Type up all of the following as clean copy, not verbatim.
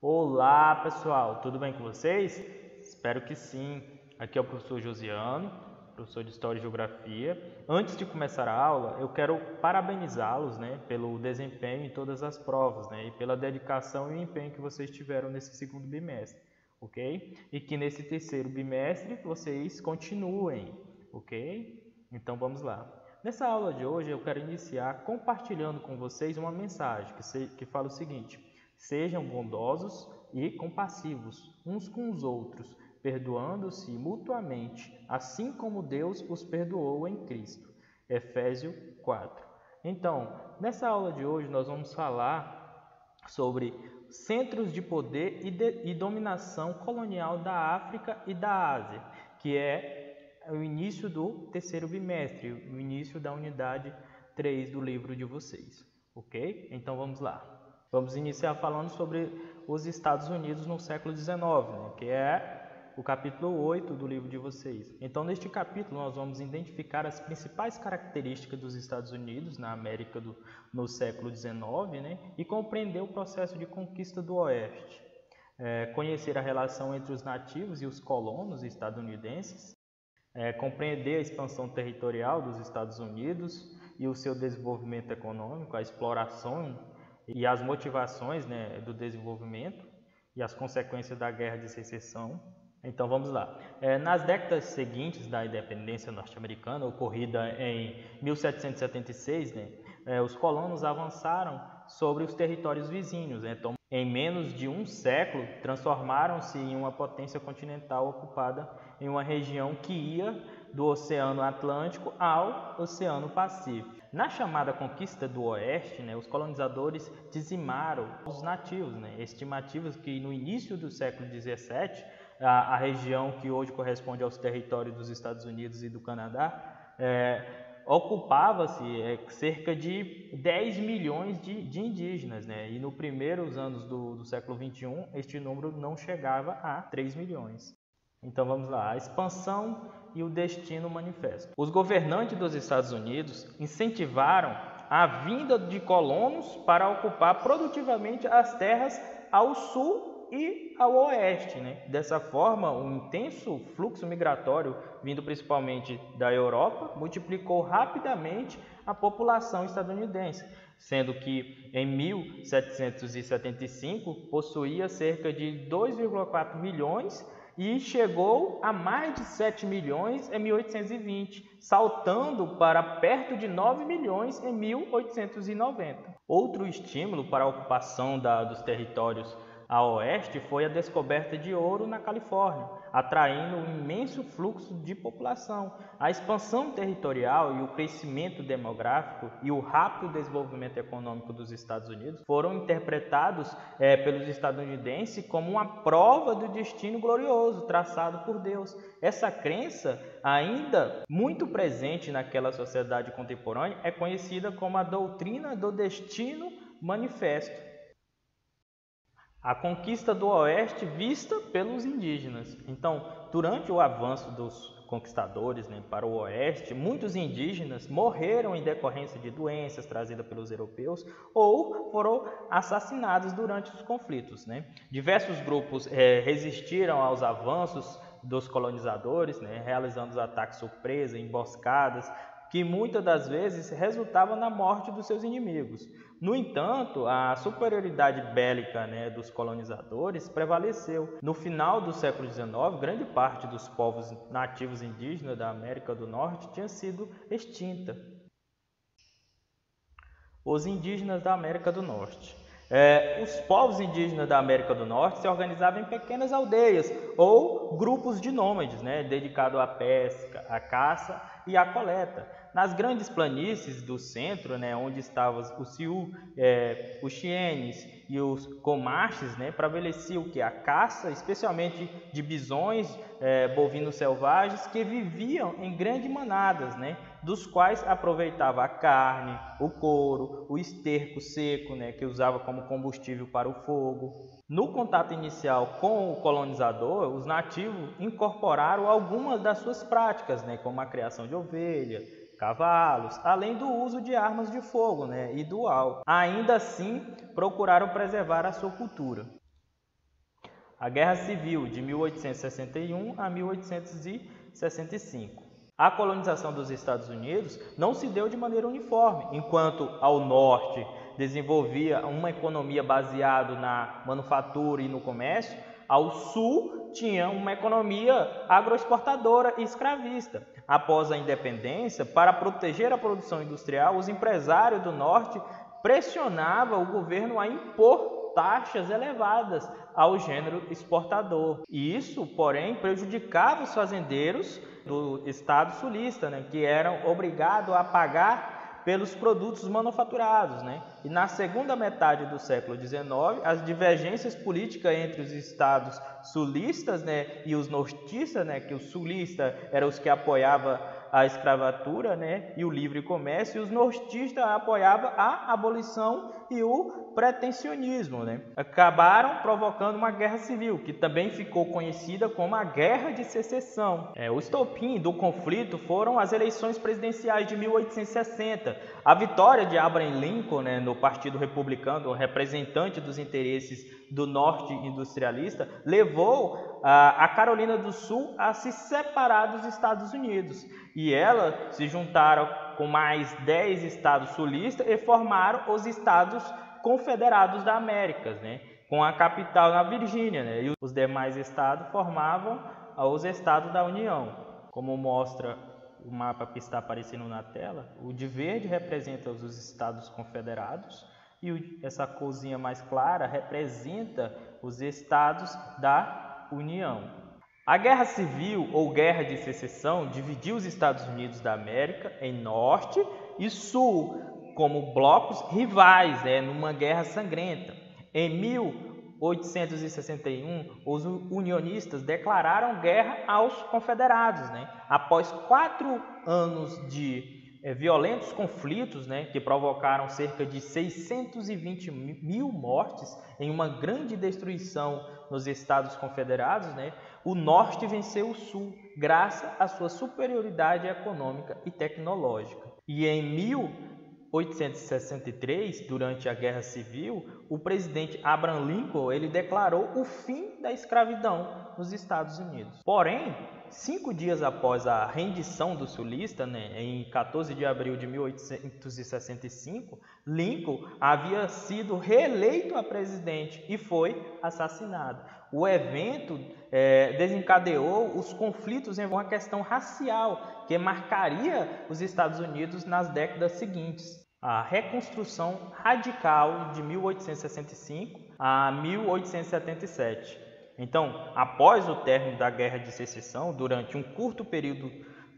Olá pessoal, tudo bem com vocês? Espero que sim. Aqui é o professor Josiano, professor de História e Geografia. Antes de começar a aula, eu quero parabenizá-los, pelo desempenho em todas as provas, e pela dedicação e empenho que vocês tiveram nesse segundo bimestre, ok? E que nesse terceiro bimestre vocês continuem, ok? Então vamos lá. Nessa aula de hoje eu quero iniciar compartilhando com vocês uma mensagem que fala o seguinte: sejam bondosos e compassivos uns com os outros, perdoando-se mutuamente, assim como Deus os perdoou em Cristo. Efésios 4. Então, nessa aula de hoje nós vamos falar sobre centros de poder e dominação colonial da África e da Ásia, que é o início do terceiro bimestre, o início da unidade 3 do livro de vocês, ok? Então vamos lá. Vamos iniciar falando sobre os Estados Unidos no século XIX, que é o capítulo 8 do livro de vocês. Então, neste capítulo, nós vamos identificar as principais características dos Estados Unidos na América no século XIX, e compreender o processo de conquista do Oeste. Conhecer a relação entre os nativos e os colonos estadunidenses. Compreender a expansão territorial dos Estados Unidos e o seu desenvolvimento econômico, a exploração e as motivações do desenvolvimento e as consequências da Guerra de Secessão. Então vamos lá. Nas décadas seguintes da independência norte-americana, ocorrida em 1776, os colonos avançaram sobre os territórios vizinhos. Então, em menos de um século, transformaram-se em uma potência continental ocupada em uma região que ia do Oceano Atlântico ao Oceano Pacífico. Na chamada Conquista do Oeste, os colonizadores dizimaram os nativos, estimativas que no início do século XVII, a região que hoje corresponde aos territórios dos Estados Unidos e do Canadá, ocupava-se cerca de 10 milhões de indígenas, e nos primeiros anos do século XXI, este número não chegava a 3 milhões. Então vamos lá, a expansão e o destino manifesto. Os governantes dos Estados Unidos incentivaram a vinda de colonos para ocupar produtivamente as terras ao sul e ao oeste. Dessa forma, o intenso fluxo migratório, vindo principalmente da Europa, multiplicou rapidamente a população estadunidense, sendo que em 1775 possuía cerca de 2,4 milhões e chegou a mais de 7 milhões em 1820, saltando para perto de 9 milhões em 1890. Outro estímulo para a ocupação dos territórios a oeste foi a descoberta de ouro na Califórnia, atraindo um imenso fluxo de população. A expansão territorial e o crescimento demográfico e o rápido desenvolvimento econômico dos Estados Unidos foram interpretados pelos estadunidenses como uma prova do destino glorioso traçado por Deus. Essa crença, ainda muito presente naquela sociedade contemporânea, é conhecida como a doutrina do destino manifesto. A conquista do Oeste vista pelos indígenas. Então, durante o avanço dos conquistadores para o Oeste, muitos indígenas morreram em decorrência de doenças trazidas pelos europeus ou foram assassinados durante os conflitos. Diversos grupos resistiram aos avanços dos colonizadores, realizando os ataques surpresa, emboscadas, que muitas das vezes resultavam na morte dos seus inimigos. No entanto, a superioridade bélica dos colonizadores prevaleceu. No final do século XIX, grande parte dos povos nativos indígenas da América do Norte tinha sido extinta. Os indígenas da América do Norte. Os povos indígenas da América do Norte se organizavam em pequenas aldeias ou grupos de nômades, dedicados à pesca, à caça e à coleta. Nas grandes planícies do centro, onde estavam os Sioux, os Chienes e os Comanches, prevaleceu o que? A caça, especialmente de bisões, bovinos selvagens, que viviam em grandes manadas, dos quais aproveitava a carne, o couro, o esterco seco, que usava como combustível para o fogo. No contato inicial com o colonizador, os nativos incorporaram algumas das suas práticas, como a criação de ovelha, cavalos, além do uso de armas de fogo e dual. Ainda assim, procuraram preservar a sua cultura. A Guerra Civil de 1861 a 1865. A colonização dos Estados Unidos não se deu de maneira uniforme, enquanto ao norte desenvolvia uma economia baseada na manufatura e no comércio, ao sul tinha uma economia agroexportadora e escravista. Após a independência, para proteger a produção industrial, os empresários do norte pressionavam o governo a impor taxas elevadas ao gênero exportador. E isso, porém, prejudicava os fazendeiros do estado sulista, que eram obrigados a pagar pelos produtos manufaturados. E na segunda metade do século XIX, as divergências políticas entre os estados sulistas e os nortistas, que os sulistas eram os que apoiavam a escravatura e o livre comércio, e os nortistas apoiavam a abolição e o pretensionismo. Acabaram provocando uma guerra civil, que também ficou conhecida como a Guerra de Secessão. O estopim do conflito foram as eleições presidenciais de 1860. A vitória de Abraham Lincoln, no Partido Republicano, representante dos interesses do norte industrialista, levou a Carolina do Sul a se separar dos Estados Unidos. E elas se juntaram com mais 10 estados sulistas e formaram os Estados Confederados da América, com a capital na Virgínia, e os demais estados formavam os Estados da União. Como mostra o mapa que está aparecendo na tela, o de verde representa os Estados Confederados e essa corzinha mais clara representa os Estados da União. A Guerra Civil ou Guerra de Secessão dividiu os Estados Unidos da América em Norte e Sul como blocos rivais, numa guerra sangrenta. Em 1861, os unionistas declararam guerra aos confederados. Após 4 anos de violentos conflitos, que provocaram cerca de 620 mil mortes em uma grande destruição nos Estados Confederados, o Norte venceu o Sul, graças à sua superioridade econômica e tecnológica. E em 1863, durante a Guerra Civil, o presidente Abraham Lincoln ele declarou o fim da escravidão nos Estados Unidos. Porém, 5 dias após a rendição do sulista, em 14 de abril de 1865, Lincoln havia sido reeleito a presidente e foi assassinado. O evento desencadeou os conflitos em uma questão racial que marcaria os Estados Unidos nas décadas seguintes. A reconstrução radical de 1865 a 1877. Então, após o término da Guerra de Secessão, durante um curto período,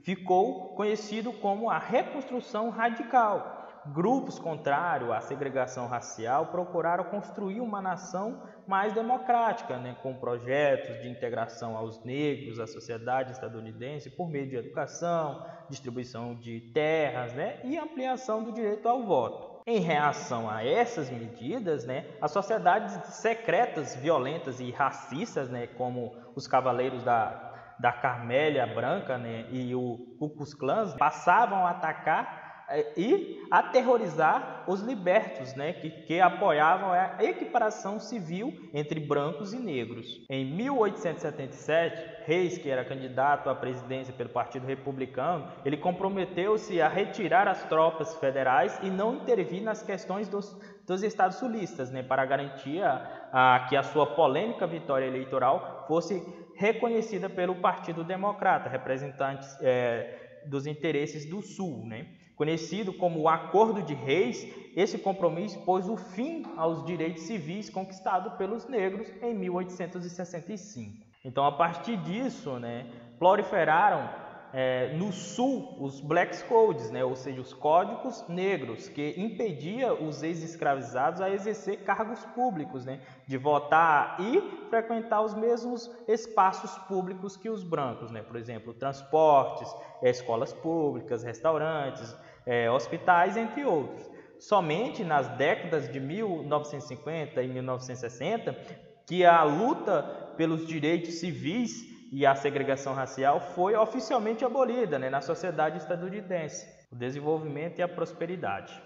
ficou conhecido como a reconstrução radical. Grupos contrários à segregação racial procuraram construir uma nação mais democrática, com projetos de integração aos negros, à sociedade estadunidense, por meio de educação, distribuição de terras, e ampliação do direito ao voto. Em reação a essas medidas, as sociedades secretas, violentas e racistas, como os Cavaleiros da Carmélia Branca e o Ku Klux Klan, passavam a atacar e aterrorizar os libertos, que apoiavam a equiparação civil entre brancos e negros. Em 1877, Hayes, que era candidato à presidência pelo Partido Republicano, ele comprometeu-se a retirar as tropas federais e não intervir nas questões dos estados sulistas, para garantir que a sua polêmica vitória eleitoral fosse reconhecida pelo Partido Democrata, representante dos interesses do Sul. Conhecido como o Acordo de Hayes, esse compromisso pôs o fim aos direitos civis conquistados pelos negros em 1865. Então, a partir disso, proliferaram no Sul os Black Codes, ou seja, os códigos negros, que impedia os ex-escravizados a exercer cargos públicos, de votar e frequentar os mesmos espaços públicos que os brancos, por exemplo, transportes, escolas públicas, restaurantes, hospitais, entre outros. Somente nas décadas de 1950 e 1960 que a luta pelos direitos civis e a segregação racial foi oficialmente abolida na sociedade estadunidense, o desenvolvimento e a prosperidade.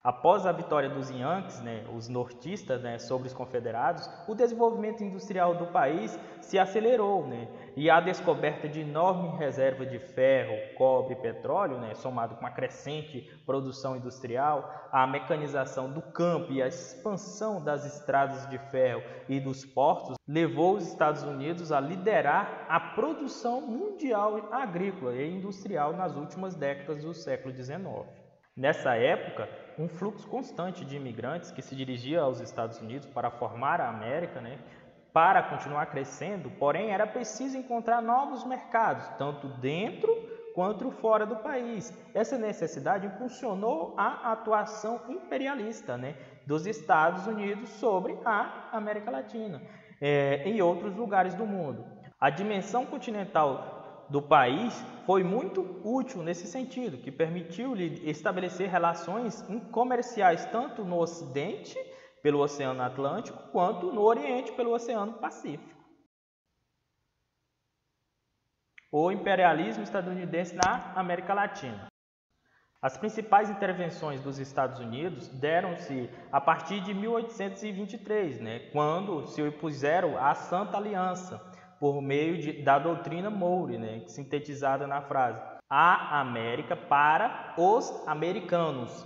Após a vitória dos Yankees, os nortistas, sobre os confederados, o desenvolvimento industrial do país se acelerou, e a descoberta de enorme reserva de ferro, cobre e petróleo, somado com a crescente produção industrial, a mecanização do campo e a expansão das estradas de ferro e dos portos, levou os Estados Unidos a liderar a produção mundial agrícola e industrial nas últimas décadas do século XIX. Nessa época, um fluxo constante de imigrantes que se dirigia aos Estados Unidos para formar a América, para continuar crescendo, porém era preciso encontrar novos mercados, tanto dentro quanto fora do país. Essa necessidade impulsionou a atuação imperialista dos Estados Unidos sobre a América Latina e outros lugares do mundo. A dimensão continental do país foi muito útil nesse sentido, que permitiu-lhe estabelecer relações comerciais tanto no Ocidente, pelo Oceano Atlântico, quanto no Oriente, pelo Oceano Pacífico. O imperialismo estadunidense na América Latina. As principais intervenções dos Estados Unidos deram-se a partir de 1823, quando se opuseram à Santa Aliança, por meio da doutrina Monroe, sintetizada na frase "A América para os americanos".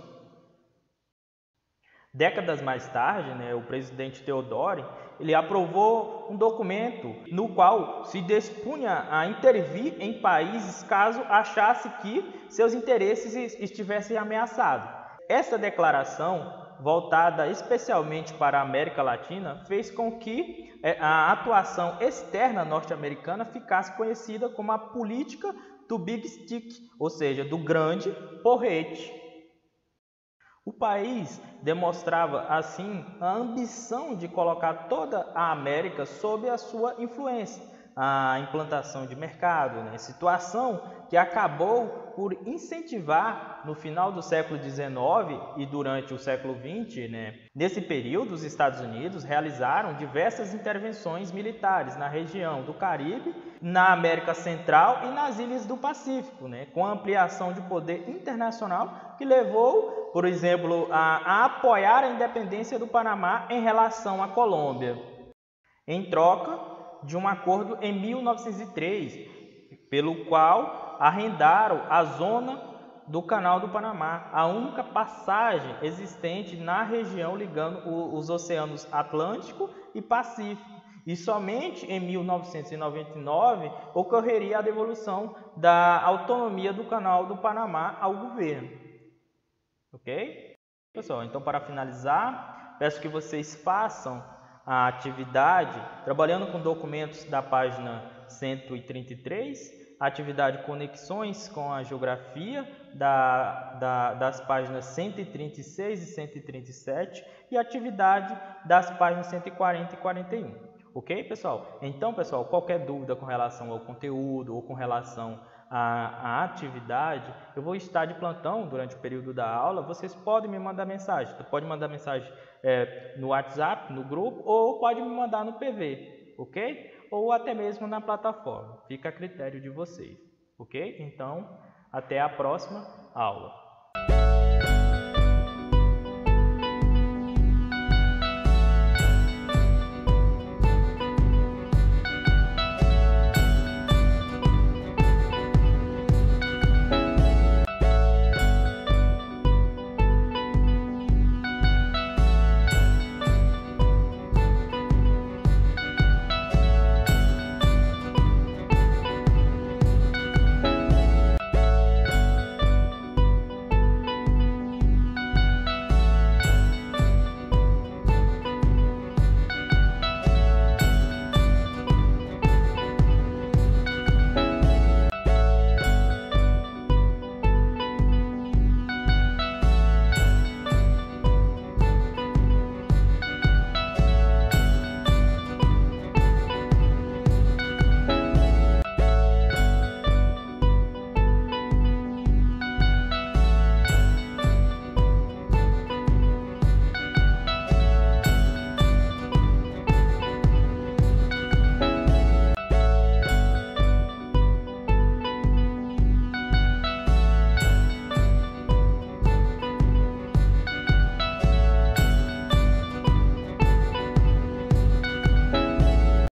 Décadas mais tarde, o presidente Theodore ele aprovou um documento no qual se dispunha a intervir em países caso achasse que seus interesses estivessem ameaçados. Essa declaração, voltada especialmente para a América Latina, fez com que a atuação externa norte-americana ficasse conhecida como a política do Big Stick, ou seja, do grande porrete. O país demonstrava, assim, a ambição de colocar toda a América sob a sua influência, a implantação de mercado, situação que acabou por incentivar, no final do século XIX e durante o século XX, Nesse período, os Estados Unidos realizaram diversas intervenções militares na região do Caribe, na América Central e nas ilhas do Pacífico, com ampliação de poder internacional que levou, por exemplo, a apoiar a independência do Panamá em relação à Colômbia, em troca de um acordo em 1903, pelo qual arrendaram a zona do Canal do Panamá, a única passagem existente na região ligando os oceanos Atlântico e Pacífico. E somente em 1999 ocorreria a devolução da autonomia do Canal do Panamá ao governo. Ok? Pessoal, então para finalizar, peço que vocês façam a atividade trabalhando com documentos da página 133, a atividade Conexões com a Geografia das páginas 136 e 137 e a atividade das páginas 140 e 41. Ok, pessoal? Então, pessoal, qualquer dúvida com relação ao conteúdo ou com relação à atividade, eu vou estar de plantão durante o período da aula. Vocês podem me mandar mensagem. Você pode mandar mensagem no WhatsApp, no grupo, ou pode me mandar no PV, ok? Ou até mesmo na plataforma. Fica a critério de vocês, ok? Então, até a próxima aula.